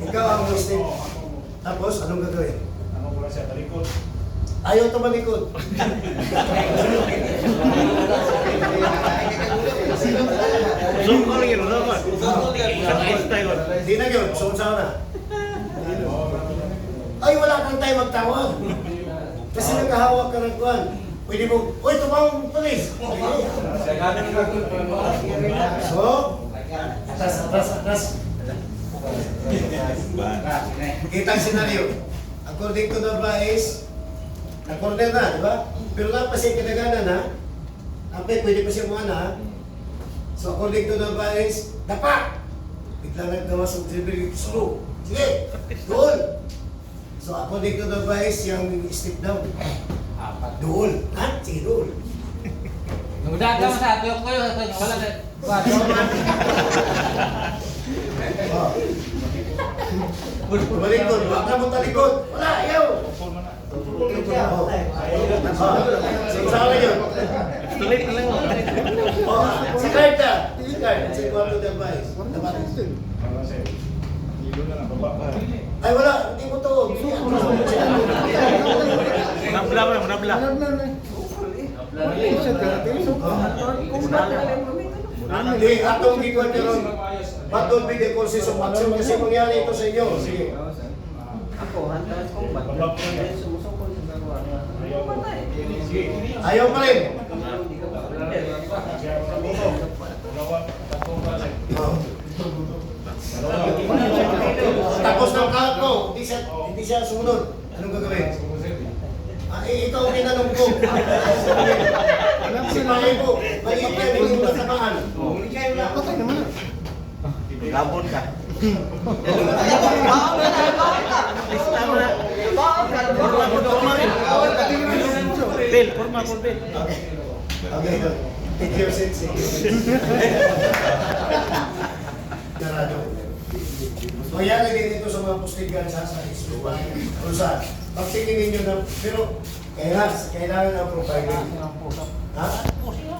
Ikaw ang hosting. Tapos, anong gagawin? Ano ko lang siya, talikod. Ayaw ito malikod. Zoom ko lang yun, naman. Hindi na yun, so saan na? Ay, wala kang tayo magtawag. Kasi nakahawak ka ng kuhan. Pwede mo, uy, tumawag mo polis. So, atas. Kita ang senaryo. According to the law is, na-corner na, di ba? Pero lang pa siya kinaganan na, pwede pa siya mga na. So according to the law is, dapat! Bigla naggawas ng dribble slow. Sige, doon! So according to the law is, yung step down. Doon. Ha? Sige, doon. Nagdada mo sa ato ko yun, wala na. Balik doon, baka mo talikod. Wala, ayaw! Saan yun? Tuloy na lang. Sa card na! Sa card, sa kwarto ng bahay. Ano siya? Hilo na lang, baba. Ay wala, hindi mo to. Manabla mo na, manabla. Hindi, atong gigwan nyo ron. But don't be the causes of action kasi mangyari ito sa inyo. Sige. Ako, hantaran kong ba't? Baba po niya. Sumusukol sa gawa. Ayaw po. Sige. Ayaw pa rin. Hindi ka pa Kaya ako na buto. Dalawa, tatlong klase. Oh. Dalawa. Tapos ng count mo, hindi siya sumunod. Anong gagawin? Ikaw ang tinanong ko. Si Pangay ko, maliit yan, hindi mo tamaan. Patay naman. Labon ka. Lista mo na. Bill, forma por Bill. Okay, take your seat. Narado. So yan din ito sa mga pustigan sa isupan. Kung saan, pagtingin ninyo na, pero kailangan ang provider. Ha?